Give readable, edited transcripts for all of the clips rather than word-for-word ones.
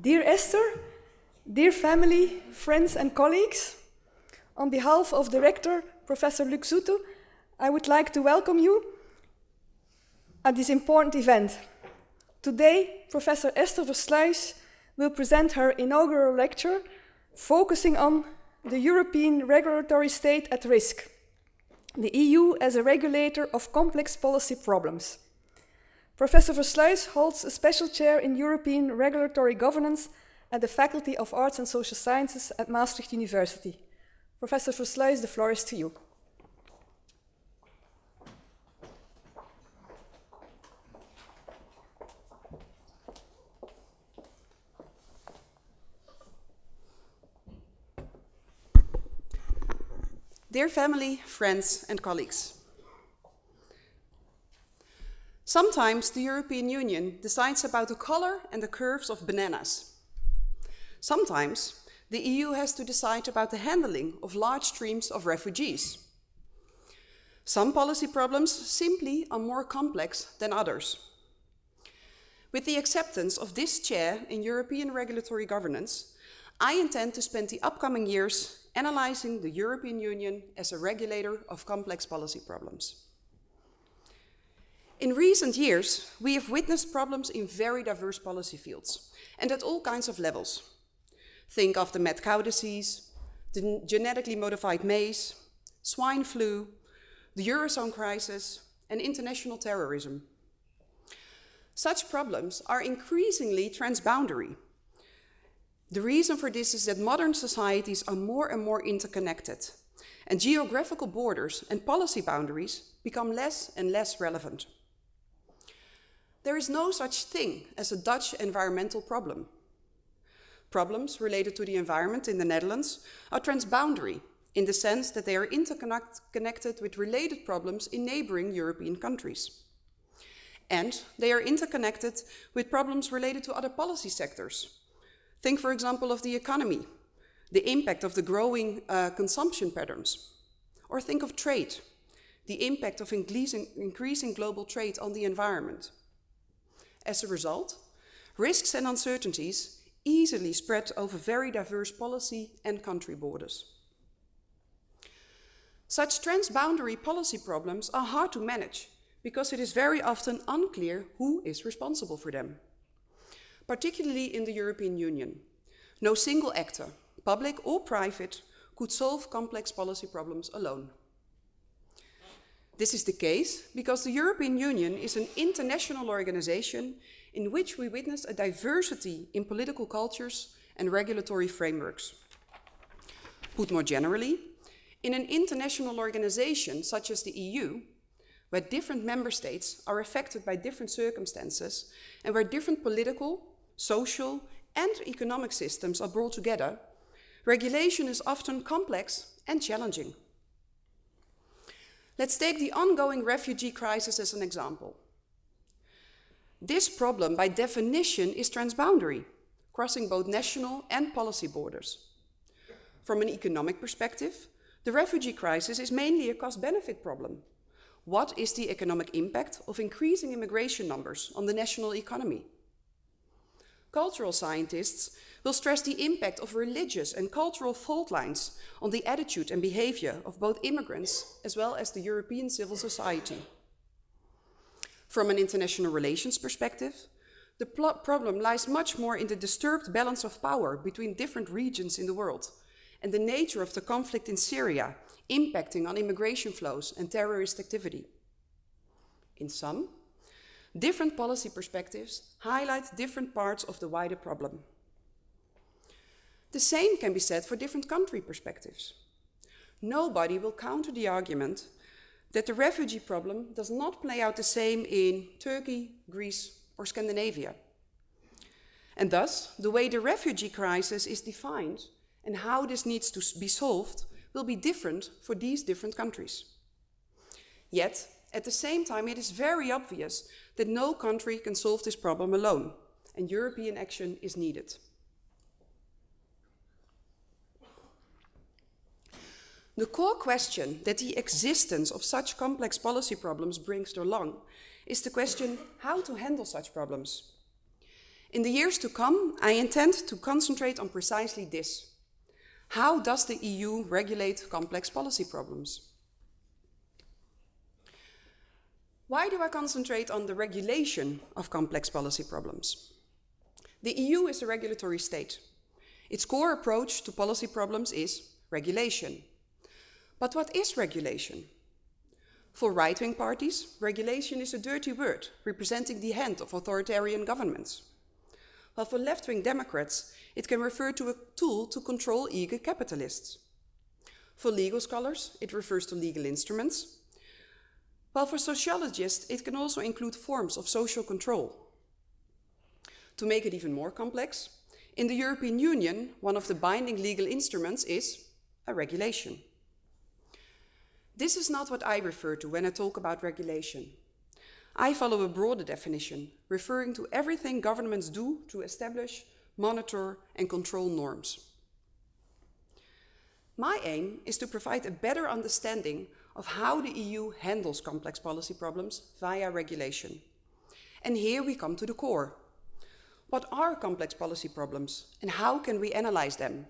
Dear Esther, dear family, friends and colleagues, on behalf of the rector, Professor Luc Zoete, I would like to welcome you at this important event. Today, Professor Esther Versluis will present her inaugural lecture focusing on the European regulatory state at risk, the EU as a regulator of complex policy problems. Professor Versluis holds a special chair in European regulatory governance at the Faculty of Arts and Social Sciences at Maastricht University. Professor Versluis, the floor is to you. Dear family, friends and colleagues. Sometimes the European Union decides about the color and the curves of bananas. Sometimes the EU has to decide about the handling of large streams of refugees. Some policy problems simply are more complex than others. With the acceptance of this chair in European regulatory governance, I intend to spend the upcoming years analyzing the European Union as a regulator of complex policy problems. In recent years, we have witnessed problems in very diverse policy fields, and at all kinds of levels. Think of the mad cow disease, the genetically modified maize, swine flu, the Eurozone crisis, and international terrorism. Such problems are increasingly transboundary. The reason for this is that modern societies are more and more interconnected, and geographical borders and policy boundaries become less and less relevant. There is no such thing as a Dutch environmental problem. Problems related to the environment in the Netherlands are transboundary in the sense that they are interconnected with related problems in neighboring European countries. And they are interconnected with problems related to other policy sectors. Think, for example, of the economy, the impact of the growing consumption patterns. Or think of trade, the impact of increasing global trade on the environment. As a result, risks and uncertainties easily spread over very diverse policy and country borders. Such transboundary policy problems are hard to manage because it is very often unclear who is responsible for them. Particularly in the European Union, no single actor, public or private, could solve complex policy problems alone. This is the case because the European Union is an international organization in which we witness a diversity in political cultures and regulatory frameworks. Put more generally, in an international organization such as the EU, where different member states are affected by different circumstances and where different political, social, and economic systems are brought together, regulation is often complex and challenging. Let's take the ongoing refugee crisis as an example. This problem, by definition, is transboundary, crossing both national and policy borders. From an economic perspective, the refugee crisis is mainly a cost-benefit problem. What is the economic impact of increasing immigration numbers on the national economy? Cultural scientists will stress the impact of religious and cultural fault lines on the attitude and behavior of both immigrants as well as the European civil society. From an international relations perspective, the problem lies much more in the disturbed balance of power between different regions in the world and the nature of the conflict in Syria impacting on immigration flows and terrorist activity. In sum, different policy perspectives highlight different parts of the wider problem. The same can be said for different country perspectives. Nobody will counter the argument that the refugee problem does not play out the same in Turkey, Greece, or Scandinavia. And thus, the way the refugee crisis is defined and how this needs to be solved will be different for these different countries. Yet, at the same time, it is very obvious that no country can solve this problem alone, and European action is needed. The core question that the existence of such complex policy problems brings along is the question how to handle such problems. In the years to come, I intend to concentrate on precisely this. How does the EU regulate complex policy problems? Why do I concentrate on the regulation of complex policy problems? The EU is a regulatory state. Its core approach to policy problems is regulation. But what is regulation? For right-wing parties, regulation is a dirty word representing the hand of authoritarian governments. While for left-wing Democrats, it can refer to a tool to control eager capitalists. For legal scholars, it refers to legal instruments. While for sociologists, it can also include forms of social control. To make it even more complex, in the European Union, one of the binding legal instruments is a regulation. This is not what I refer to when I talk about regulation. I follow a broader definition, referring to everything governments do to establish, monitor, and control norms. My aim is to provide a better understanding of how the EU handles complex policy problems via regulation. And here we come to the core. What are complex policy problems, and how can we analyze them?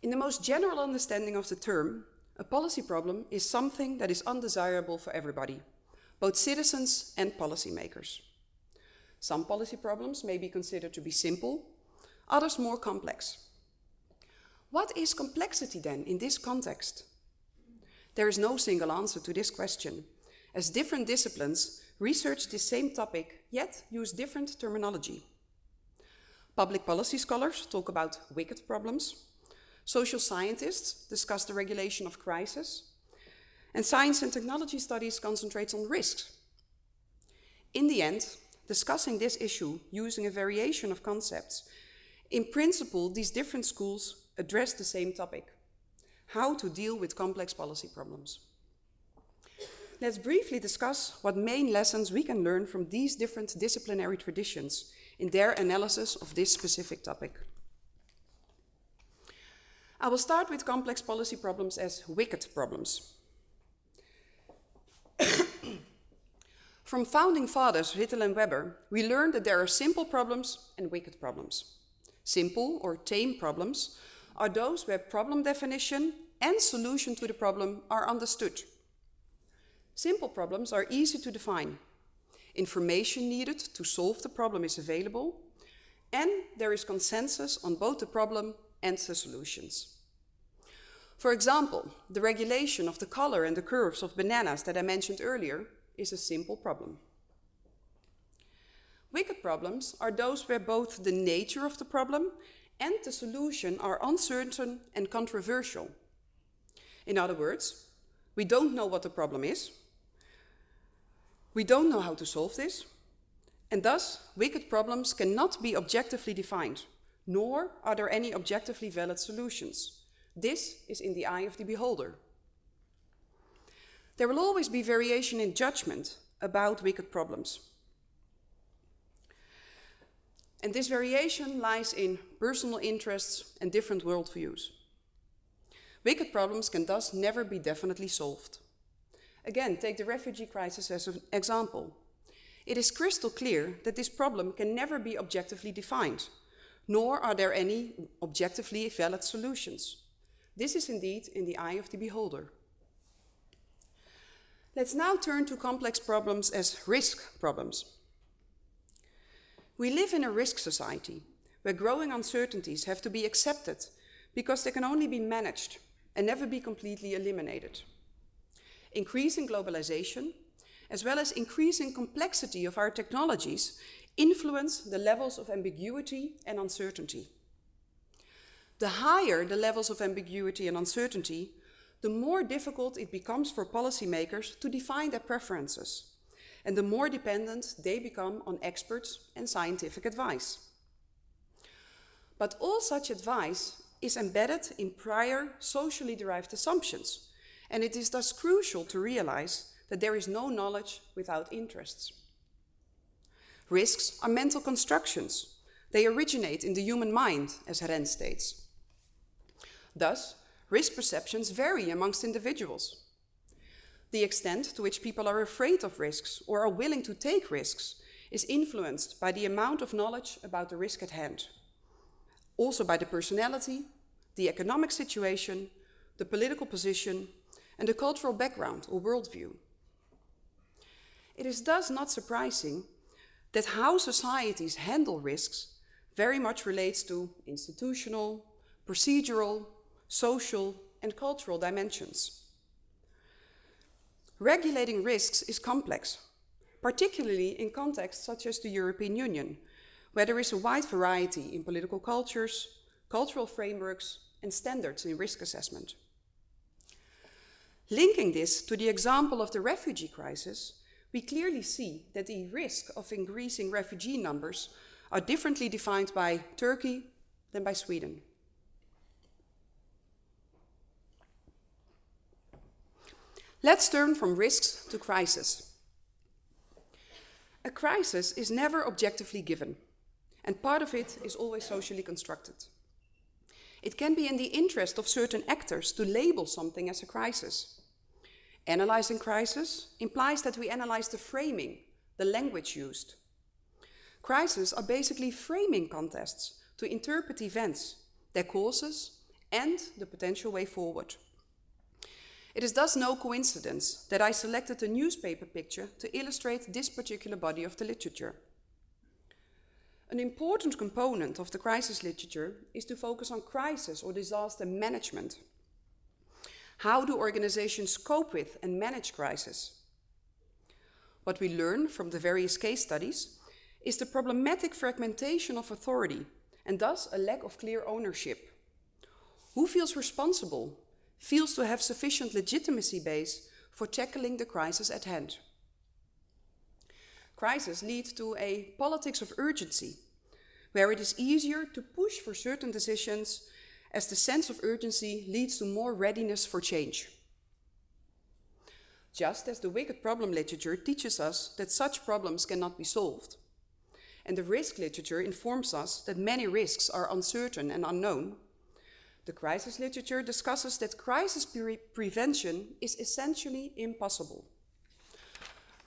In the most general understanding of the term, a policy problem is something that is undesirable for everybody, both citizens and policymakers. Some policy problems may be considered to be simple, others more complex. What is complexity then in this context? There is no single answer to this question, as different disciplines research the same topic, yet use different terminology. Public policy scholars talk about wicked problems, social scientists discuss the regulation of crisis, and science and technology studies concentrates on risks. In the end, discussing this issue using a variation of concepts, in principle, these different schools address the same topic: how to deal with complex policy problems. Let's briefly discuss what main lessons we can learn from these different disciplinary traditions in their analysis of this specific topic. I will start with complex policy problems as wicked problems. From founding fathers Rittel and Weber, we learned that there are simple problems and wicked problems. Simple or tame problems are those where problem definition and solution to the problem are understood. Simple problems are easy to define. Information needed to solve the problem is available, and there is consensus on both the problem and the solutions. For example, the regulation of the color and the curves of bananas that I mentioned earlier is a simple problem. Wicked problems are those where both the nature of the problem and the solution are uncertain and controversial. In other words, we don't know what the problem is, we don't know how to solve this, and thus wicked problems cannot be objectively defined, nor are there any objectively valid solutions. This is in the eye of the beholder. There will always be variation in judgment about wicked problems. And this variation lies in personal interests and different worldviews. Wicked problems can thus never be definitely solved. Again, take the refugee crisis as an example. it is crystal clear that this problem can never be objectively defined, nor are there any objectively valid solutions. This is indeed in the eye of the beholder. Let's now turn to complex problems as risk problems. We live in a risk society where growing uncertainties have to be accepted because they can only be managed and never be completely eliminated. Increasing globalization, as well as increasing complexity of our technologies, influence the levels of ambiguity and uncertainty. The higher the levels of ambiguity and uncertainty, the more difficult it becomes for policymakers to define their preferences, and the more dependent they become on experts and scientific advice. But all such advice is embedded in prior socially derived assumptions, and it is thus crucial to realize that there is no knowledge without interests. Risks are mental constructions. They originate in the human mind, as Ren states. Thus, risk perceptions vary amongst individuals. The extent to which people are afraid of risks or are willing to take risks is influenced by the amount of knowledge about the risk at hand. Also by the personality, the economic situation, the political position, and the cultural background or worldview. It is thus not surprising that how societies handle risks very much relates to institutional, procedural, social, and cultural dimensions. Regulating risks is complex, particularly in contexts such as the European Union, where there is a wide variety in political cultures, cultural frameworks, and standards in risk assessment. Linking this to the example of the refugee crisis, we clearly see that the risk of increasing refugee numbers are differently defined by Turkey than by Sweden. Let's turn from risks to crisis. A crisis is never objectively given, and part of it is always socially constructed. It can be in the interest of certain actors to label something as a crisis. Analyzing crisis implies that we analyze the framing, the language used. Crises are basically framing contests to interpret events, their causes, and the potential way forward. It is thus no coincidence that I selected a newspaper picture to illustrate this particular body of the literature. An important component of the crisis literature is to focus on crisis or disaster management. How do organizations cope with and manage crisis? What we learn from the various case studies is the problematic fragmentation of authority and thus a lack of clear ownership. Who feels responsible? Feels to have sufficient legitimacy base for tackling the crisis at hand. Crises lead to a politics of urgency, where it is easier to push for certain decisions as the sense of urgency leads to more readiness for change. Just as the wicked problem literature teaches us that such problems cannot be solved, and the risk literature informs us that many risks are uncertain and unknown, the crisis literature discusses that crisis prevention is essentially impossible.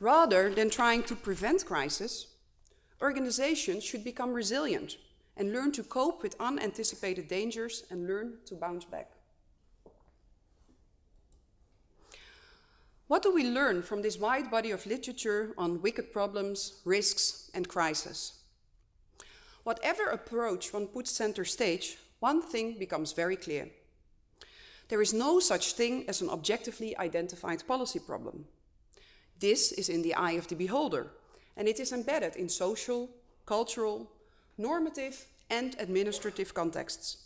Rather than trying to prevent crisis, organizations should become resilient and learn to cope with unanticipated dangers and learn to bounce back. What do we learn from this wide body of literature on wicked problems, risks, and crisis? Whatever approach one puts center stage, one thing becomes very clear. There is no such thing as an objectively identified policy problem. This is in the eye of the beholder, and it is embedded in social, cultural, normative, and administrative contexts.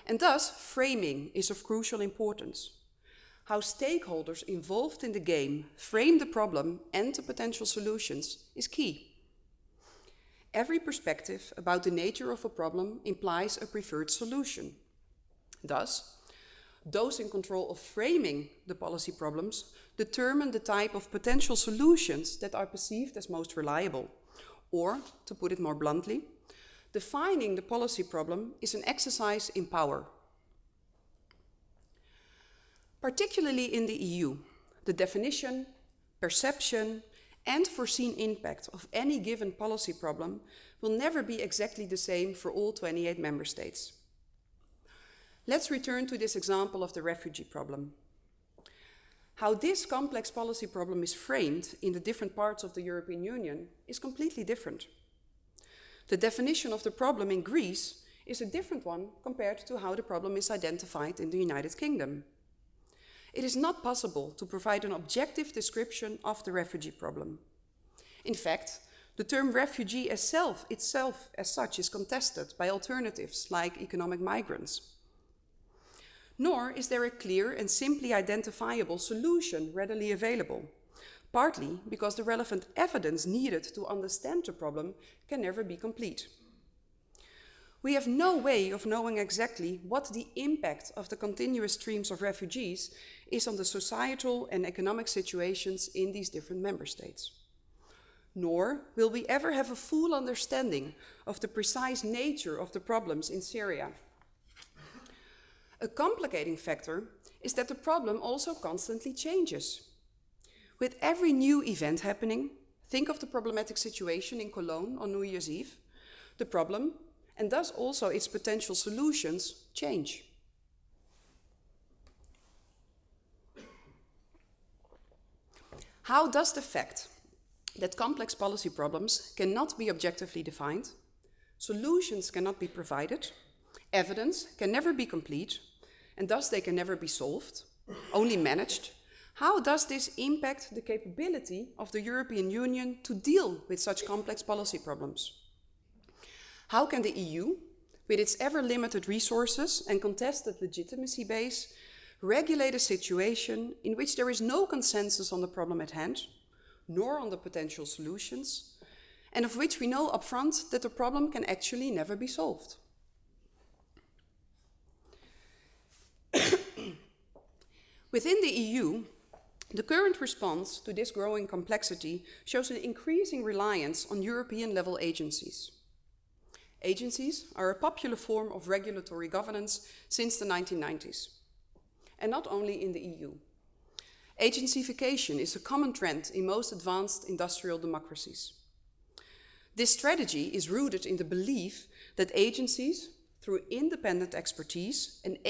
And thus, framing is of crucial importance. How stakeholders involved in the game frame the problem and the potential solutions is key. Every perspective about the nature of a problem implies a preferred solution. Thus, those in control of framing the policy problems determine the type of potential solutions that are perceived as most reliable. Or, to put it more bluntly, defining the policy problem is an exercise in power. Particularly in the EU, the definition, perception, and foreseen impact of any given policy problem will never be exactly the same for all 28 member states. Let's return to this example of the refugee problem. How this complex policy problem is framed in the different parts of the European Union is completely different. The definition of the problem in Greece is a different one compared to how the problem is identified in the United Kingdom. It is not possible to provide an objective description of the refugee problem. In fact, the term refugee itself as such is contested by alternatives like economic migrants. Nor is there a clear and simply identifiable solution readily available, partly because the relevant evidence needed to understand the problem can never be complete. We have no way of knowing exactly what the impact of the continuous streams of refugees is on the societal and economic situations in these different member states. Nor will we ever have a full understanding of the precise nature of the problems in Syria. A complicating factor is that the problem also constantly changes. With every new event happening, think of the problematic situation in Cologne on New Year's Eve, the problem, and thus also its potential solutions, change. How does the fact that complex policy problems cannot be objectively defined, solutions cannot be provided, evidence can never be complete, and thus they can never be solved, only managed, how does this impact the capability of the European Union to deal with such complex policy problems? How can the EU, with its ever-limited resources and contested legitimacy base, regulate a situation in which there is no consensus on the problem at hand, nor on the potential solutions, and of which we know upfront that the problem can actually never be solved? Within the EU, the current response to this growing complexity shows an increasing reliance on European-level agencies. Agencies are a popular form of regulatory governance since the 1990s, and not only in the EU. Agencyfication is a common trend in most advanced industrial democracies. This strategy is rooted in the belief that agencies, through independent expertise and